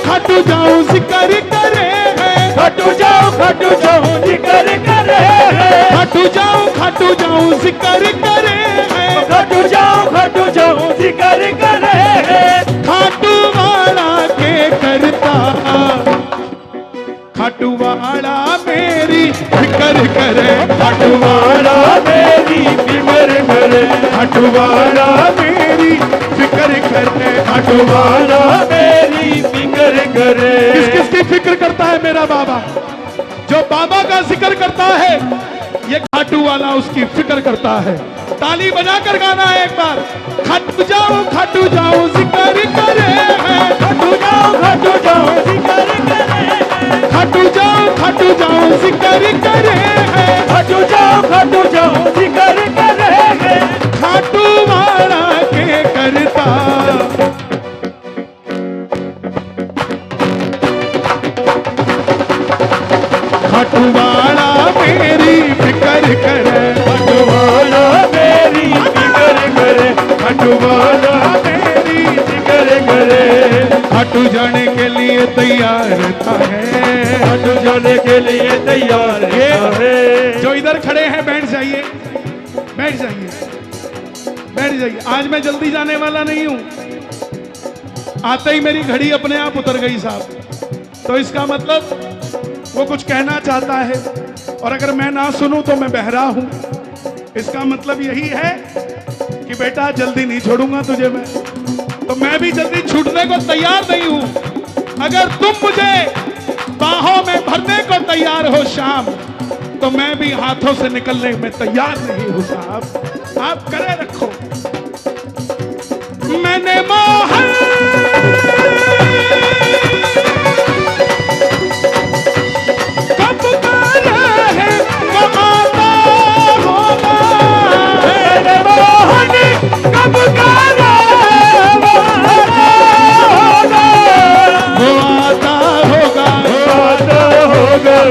खाटू जाऊं जिक्र करे है, खाटू जाऊं जिक्र करे है, खाटू जाऊं जिक्र करे है, खाटू जाऊं जिक्र करे है। खाटू वाला के करता, खाटू वाला मेरी फिक्र करे, खाटू वाला मेरी फिक्र करे, खाटू वाला मेरी फिक्र करे, खाटू वाला मेरी फिक्र करे। किस किस की फिक्र करता है मेरा बाबा? जो बाबा का जिक्र करता है ये खाटू वाला उसकी फिक्र करता है। ताली बजाकर गाना है एक बार। खाटू जाऊं जिक्र करे है, खाटू जाऊं जिक्र करे है, खाटू जाऊं जिक्र करे है, खाटू जाऊं जिक्र करे है। खाटू वाला के करता, खाटू वाला मेरी फिक्र करे, खाटू वाला मेरी फिक्र करे, खाटू वाला मेरी फिक्र करे। खाटू जाने के लिए तैयार रहता है, खाटू जाने के लिए तैयार है। जो इधर खड़े हैं बैठ जाइए, बैठ जाइए, बैठ जाइए। आज मैं जल्दी जाने वाला नहीं हूं। आते ही मेरी घड़ी अपने आप उतर गई साहब। तो इसका मतलब वो कुछ कहना चाहता है और अगर मैं ना सुनूं तो मैं बहरा हूं। इसका मतलब यही है कि बेटा जल्दी नहीं छोड़ूंगा तुझे मैं। तो मैं भी जल्दी छूटने को तैयार नहीं हूं। अगर तुम मुझे बाहों में भरने को तैयार हो श्याम, तो मैं भी हाथों से निकलने में तैयार नहीं हूं साहब। आप करे रखो। मैंने मोहन कब पुकारा है वो आता होगा, मैंने मोहन कब पुकारा वो आता होगा, वो आता होगा, वो आता होगा,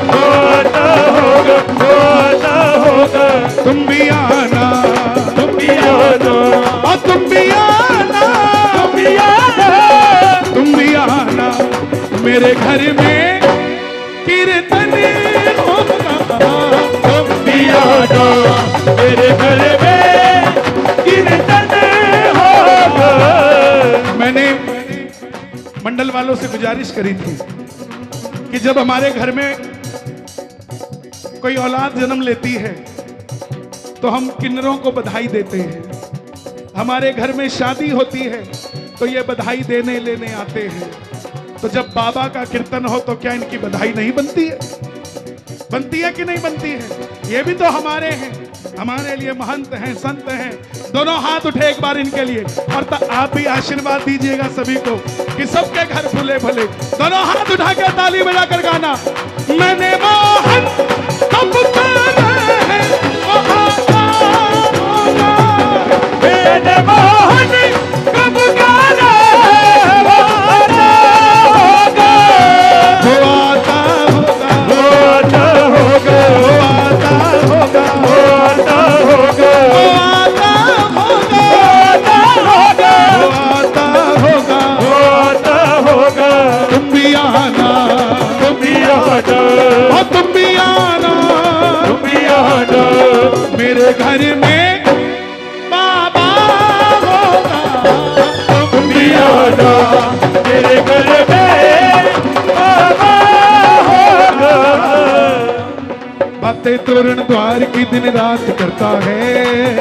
वो आता होगा, वो आता होगा। तुम भी आना, तुम भी आना, और तुम भी आना, तुम भी आना, तुम भी आना मेरे घर में कीर्तन होगा, तुम भी आना मेरे घर में कीर्तन होगा। मैंने मंडल वालों से गुजारिश करी थी कि जब हमारे घर में कोई औलाद जन्म लेती है तो हम किन्नरों को बधाई देते हैं। हमारे घर में शादी होती है तो ये बधाई देने लेने आते हैं। तो जब बाबा का कीर्तन हो तो क्या इनकी बधाई नहीं बनती है? बनती है कि नहीं बनती है? ये भी तो हमारे हैं, हमारे लिए महंत हैं, संत हैं। दोनों हाथ उठे एक बार इनके लिए और आप भी आशीर्वाद दीजिएगा सभी को कि सबके घर फूले भले। दोनों हाथ उठा के ताली बजाकर गाना। मैंने मोहन कब पुकारा है वो आता होगा, मैंने मोहन कब पुकारा है वो आता होगा, वो आता होगा, वो आता होगा, वो आता होगा, वो आता होगा, वो आता होगा, वो आता होगा, वो आता होगा। वो आता होगा। तुम भी आना, तुम भी आना, और तुम भी आना तुम भी आना मेरे घर में बाबा होगा, तुम भी आना मेरे घर में बाबा होगा। बातें तोरण द्वार की दिन रात करता है,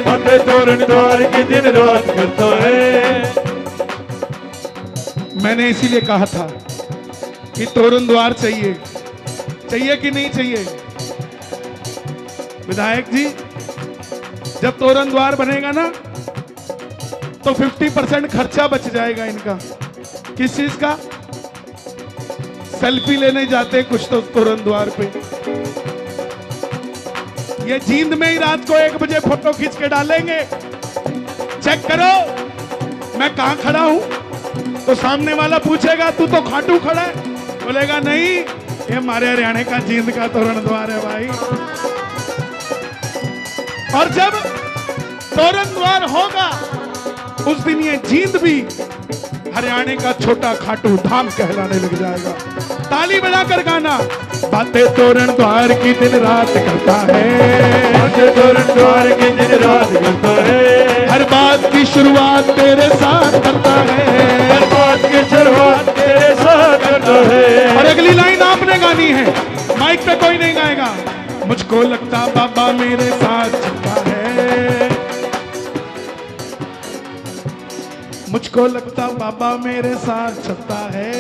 बातें तोरण द्वार की दिन रात करता है। मैंने इसीलिए कहा था कि तोरण द्वार चाहिए, चाहिए कि नहीं चाहिए? विधायक जी, जब तोरण द्वार बनेगा ना तो 50% खर्चा बच जाएगा इनका। किस चीज का? सेल्फी लेने जाते कुछ तो तोरण द्वार पे, ये जींद में ही रात को 1 बजे फोटो खींच के डालेंगे। चेक करो मैं कहां खड़ा हूं, तो सामने वाला पूछेगा तू तो खाटू खड़ा है, बोलेगा नहीं ये हमारे हरियाणा का जींद का तोरण द्वार है भाई। और जब तोरण द्वार होगा उस दिन ये जींद भी हरियाणा का छोटा खाटू धाम कहलाने लग जाएगा। ताली बजाकर गाना। बातें तोरण द्वार की दिन रात करता है, बातें तोरण द्वार की दिन रात करता है, हर बात की शुरुआत तेरे साथ करता है, हर बात की शुरुआत तेरे साथ करता है। और अगली लाइन आपने गानी है, माइक पे कोई नहीं गाएगा। मुझको लगता बाबा मेरे साथ चलता है, मुझको लगता बाबा मेरे साथ चलता है।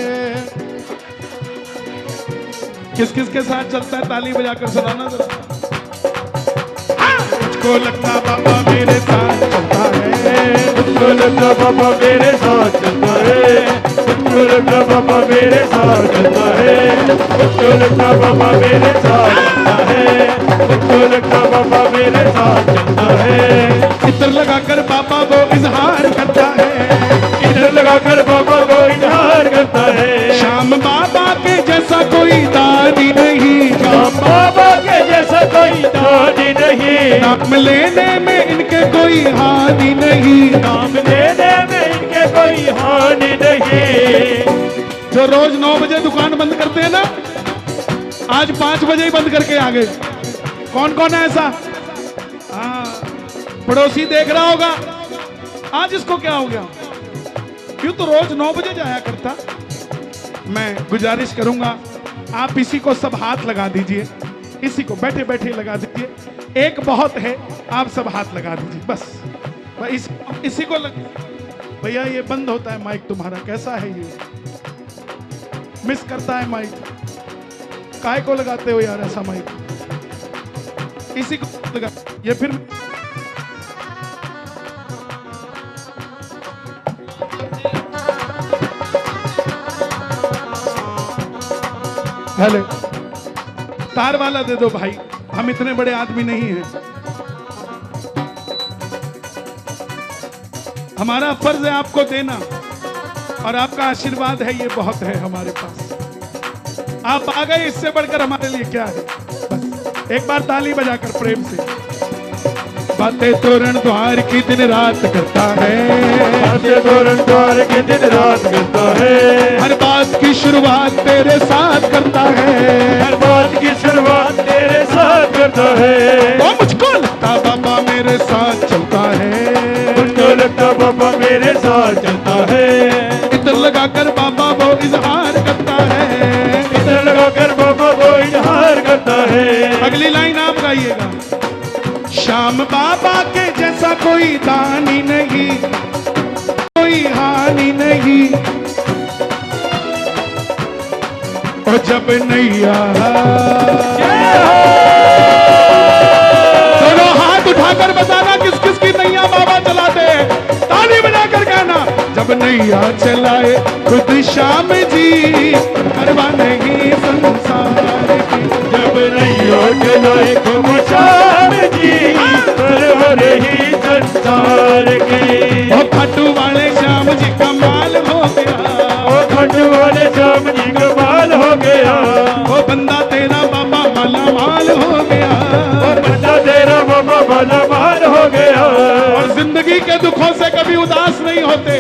किस किस के साथ चलता है? ताली बजाकर सुनाना जरा। मुझको लगता बाबा मेरे साथ चलता है, मुझको लगता बाबा मेरे साथ चलता है, मुझको लगता बाबा मेरे साथ चलता है, मुझको लगता बाबा मेरे साथ चलता है, मुझको लगता बाबा मेरे साथ चलता है। इतर लगाकर बाबा वो इजहार करता है, इधर लगाकर बाबा को इजहार करता है। शाम बाबा के जैसा कोई दानी नहीं, शाम बाबा के जैसा कोई दानी नहीं, नाम लेने में इनके कोई हानि नहीं, नाम लेने में इनके कोई हानि नहीं। जो रोज 9 बजे दुकान बंद करते हैं ना, आज 5 बजे ही बंद करके आ गए। कौन कौन है ऐसा? हाँ, पड़ोसी देख रहा होगा, आज इसको क्या हो गया, क्यों तो रोज 9 बजे जाया करता। मैं गुजारिश करूंगा आप इसी को सब हाथ लगा दीजिए, इसी को बैठे बैठे लगा दीजिए। एक बहुत है, आप सब हाथ लगा दीजिए बस। इसी को भैया ये बंद होता है माइक तुम्हारा, कैसा है ये? मिस करता है माइक, काय को लगाते हो यार ऐसा माइक? इसी को लगा ये फिर हेलो, तार वाला दे दो भाई, हम इतने बड़े आदमी नहीं हैं। हमारा फर्ज है आपको देना, और आपका आशीर्वाद है, ये बहुत है हमारे पास। आप आ गए, इससे बढ़कर हमारे लिए क्या है? बस एक बार ताली बजाकर प्रेम से। बातें तोरण द्वार की दिन रात करता है, बातें तोरण द्वार की दिन रात करता है, हर बात की शुरुआत तेरे साथ करता है, हर बात की शुरुआत तेरे साथ करता है। वो मुझको लगता बाबा मेरे साथ चलता है, मुझको लगता बाबा मेरे साथ चलता है। इधर लगाकर बाबा वो इजहार करता है, इधर लगाकर बाबा को इजहार करता है। अगली लाइन आप गाइएगा। शाम बाबा के जैसा कोई दानी नहीं, कोई हानि नहीं, और जब नैया दोनों हाथ उठाकर बताना किस किस की नैया बाबा चलाते हैं, ताली बजाकर कहना। जब नैया चलाए खुद श्याम जी, परवाह नहीं संसार की, जब नैया चलाए खुद श्याम जी, परवाह नहीं संसार की। ओ खाटू वाले श्याम जी कमाल हो गया, ओ खाटू वाले श्याम जी कमाल हो गया, ओ बंदा तेरा बाबा माला माल हो गया, और बंदा तेरा बाबा माला माल हो गया। और जिंदगी के दुखों से कभी उदास नहीं होते,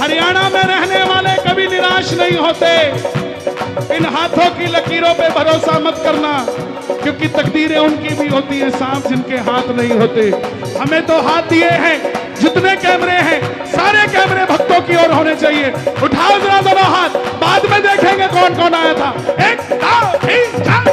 हरियाणा में रहने वाले कभी निराश नहीं होते। इन हाथों की लकीरों पे भरोसा मत करना, क्योंकि तकदीरें उनकी भी होती हैं, सांप जिनके हाथ नहीं होते। हमें तो हाथ दिए हैं, जितने कैमरे हैं सारे कैमरे भक्तों की ओर होने चाहिए। उठाओ जरा दोनों हाथ, बाद में देखेंगे कौन कौन आया था। 1 2 3 4।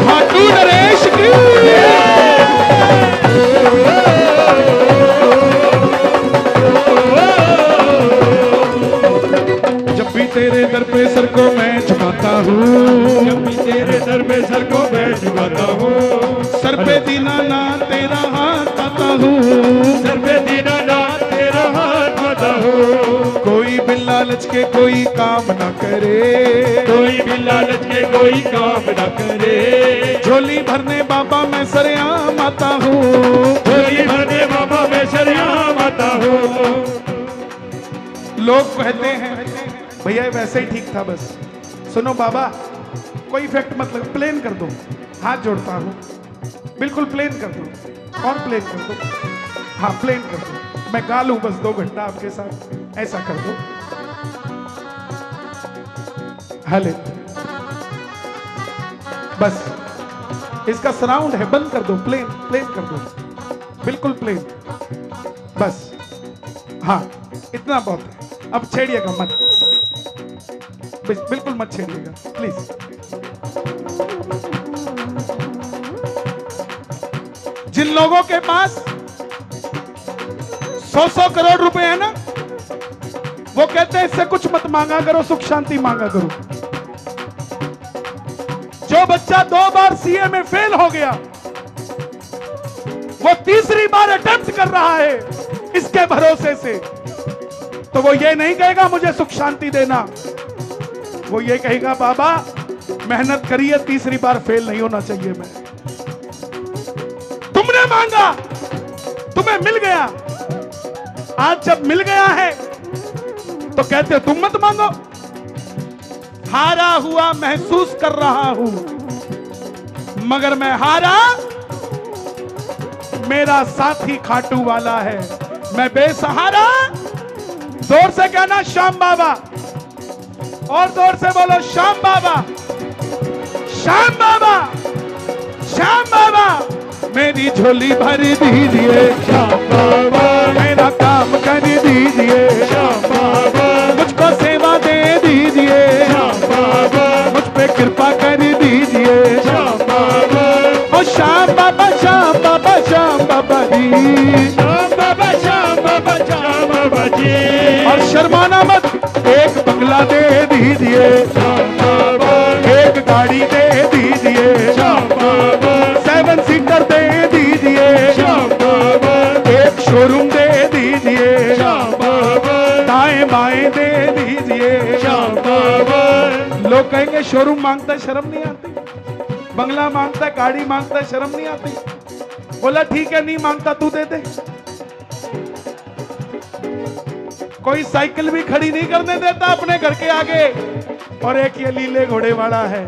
खाटू नरेश की तेरे दर पे सर को मैं झुकाता हूँ, जब भी तेरे दर पे सर को मैं झुकाता हूँ, सर पे दीना ना तेरा हाथ पाता हूँ, सर पे दीना ना तेरा हाथ पाता हूँ। कोई भी लालच के कोई काम ना करे, कोई भी लालच के कोई काम न करे, झोली भरने बाबा मैं सरेआम आता हूँ, झोली भरने बाबा मैं सरेआम आता हूँ। लोग कहते हैं भैया वैसे ही ठीक था, बस सुनो बाबा, कोई इफेक्ट मत लगा, प्लेन कर दो, हाथ जोड़ता हूँ, बिल्कुल प्लेन कर दो, और प्लेन कर दो, हाँ प्लेन कर दो, मैं गा लूं बस 2 घंटा आपके साथ, ऐसा कर दो। हले बस इसका सराउंड है, बंद कर दो, प्लेन प्लेन कर दो, बिल्कुल प्लेन, बस हाँ इतना बहुत है। अब छेड़िएगा मत, बिल्कुल मत छेड़िएगा प्लीज। जिन लोगों के पास 100 करोड़ रुपए है ना, वो कहते हैं इससे कुछ मत मांगा करो, सुख शांति मांगा करो। जो बच्चा 2 बार सीए में फेल हो गया, वो तीसरी बार अटेम्प्ट कर रहा है इसके भरोसे से, तो वो ये नहीं कहेगा मुझे सुख शांति देना, वो ये कहेगा बाबा मेहनत करिए, तीसरी बार फेल नहीं होना चाहिए। मैं तुमने मांगा, तुम्हें मिल गया, आज जब मिल गया है तो कहते हो तुम मत मांगो। हारा हुआ महसूस कर रहा हूं, मगर मैं हारा, मेरा साथी खाटू वाला है, मैं बेसहारा। जोर से कहना श्याम बाबा, और जोर से बोलो श्याम बाबा, श्याम बाबा, श्याम बाबा। मेरी झोली भर दीजिए श्याम बाबा, मेरा काम कर दीजिए श्याम बाबा, मुझको सेवा दे दीजिए श्याम बाबा, मुझ पे कृपा कर दीजिए श्याम बाबा। ओ श्याम बाबा, श्याम बाबा, श्याम बाबा जी, श्याम बाबा, श्याम बाबा, श्याम बाबा जी। और शर्माना मत, एक बंगला दे दीजिए श्याम बाबा, एक गाड़ी दे दीजिए श्याम बाबा, 7 सीटर दे दीजिए श्याम बाबा, एक शोरूम दे दीजिए श्याम बाबा, दाएं बाएं दे दीजिए श्याम बाबा। लोग कहेंगे शोरूम मांगता है, शर्म नहीं आती, बंगला मांगता है, गाड़ी मांगता है, शर्म नहीं आती। बोला ठीक है, नहीं मांगता तू दे दे। कोई साइकिल भी खड़ी नहीं करने देता अपने घर के आगे, और एक ये लीले घोड़े वाला है,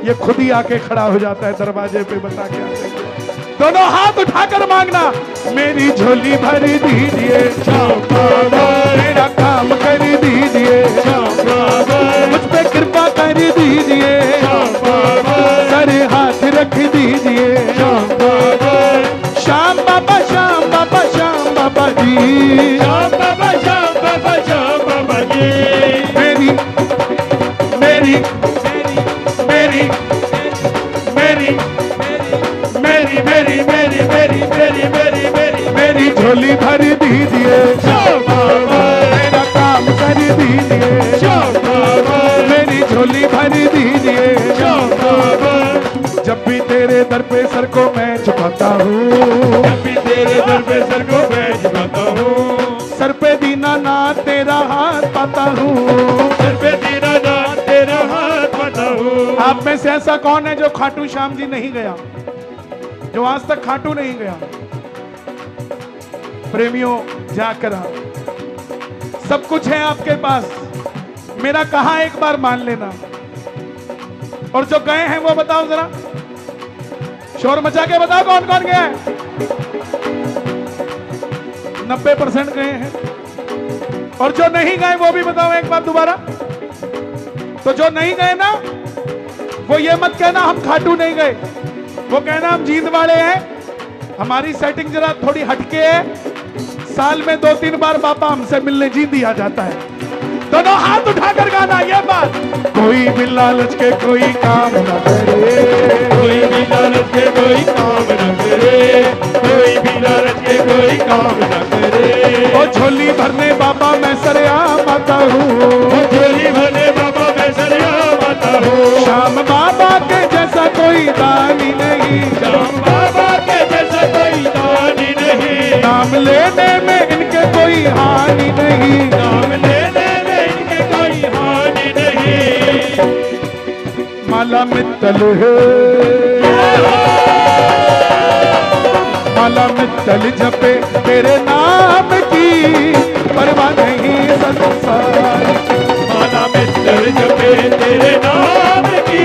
ये खुद ही आके खड़ा हो जाता है दरवाजे पे, बता के आते हैं। दोनों हाथ उठाकर मांगना, मेरी झोली भर दीजिए श्याम बाबा, मेरा काम कर दीजिए श्याम बाबा, मुझ पे कृपा कर दीजिए श्याम बाबा, सर हाथ रख दीजिए श्याम बाबा, श्याम बाबा, श्याम बाबा, श्याम बाबा जी। श्याम बाबा, श्याम बाबा, श्याम बाबा जी। मेरी मेरी मेरी मेरी मेरी मेरी मेरी मेरी मेरी मेरी मेरी मेरी झोली भर दीजिए श्याम बाबा, मेरा काम कर दीजिए श्याम बाबा, मेरी झोली भर दीजिए श्याम बाबा। जब भी तेरे दर पे सर को मैं झुकाता हूँ, जब भी तेरे दर पे सर को मैं झुकाता हूँ, सर पे दीना ना तेरा हाथ पाता हूँ। सर पे तेरा नाम, तेरा हाथ पाता हूँ। आप में से ऐसा कौन है जो खाटू श्याम जी नहीं गया, जो आज तक खाटू नहीं गया? प्रेमियों जाकर आओ, सब कुछ है आपके पास, मेरा कहा एक बार मान लेना। और जो गए हैं वो बताओ जरा, शोर मचा के बताओ कौन कौन गया है? 90% गए हैं। और जो नहीं गए वो भी बताओ एक बार दोबारा। तो जो नहीं गए ना, वो ये मत कहना हम खाटू नहीं गए, वो कहना हम जींद वाले हैं, हमारी सेटिंग जरा थोड़ी हटके है, साल में 2-3 बार बाबा हमसे मिलने जींदी आ जाता है। दोनों हाथ उठाकर गाना ये बात, कोई भी लालच के कोई काम न करे, कोई भी लालच के कोई काम न करे, कोई भी लालच के कोई काम न करे। ओ झोली भरने बाबा मैं सरेआम आता हूँ, ओ झोली भरने बाबा मैं सरेआम आता हूँ। श्याम बाबा के जैसा कोई दानी नहीं, श्याम बाबा के जैसा कोई दानी नहीं, नाम लेने में इनके कोई हानि नहीं, नाम लेने में इनके कोई हानि नहीं। माला मित्तल है, माला मित्तल जपे तेरे नाम की, परवाह नहीं संसार। माला मित्तल जपे है तेरे नाम की,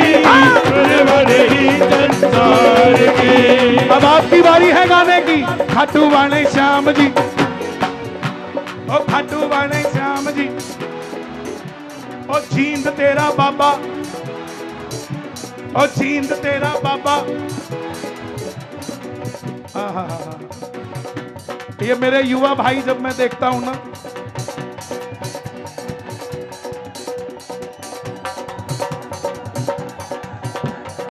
परवर ही संसार की। अब आपकी बारी है गाने की। खाटू वाले श्याम जी, ओ खाटू वाले श्याम जी, ओ जींद तेरा बाबा, ओ जींद तेरा बाबा। आहा, ये मेरे युवा भाई जब मैं देखता हूं ना,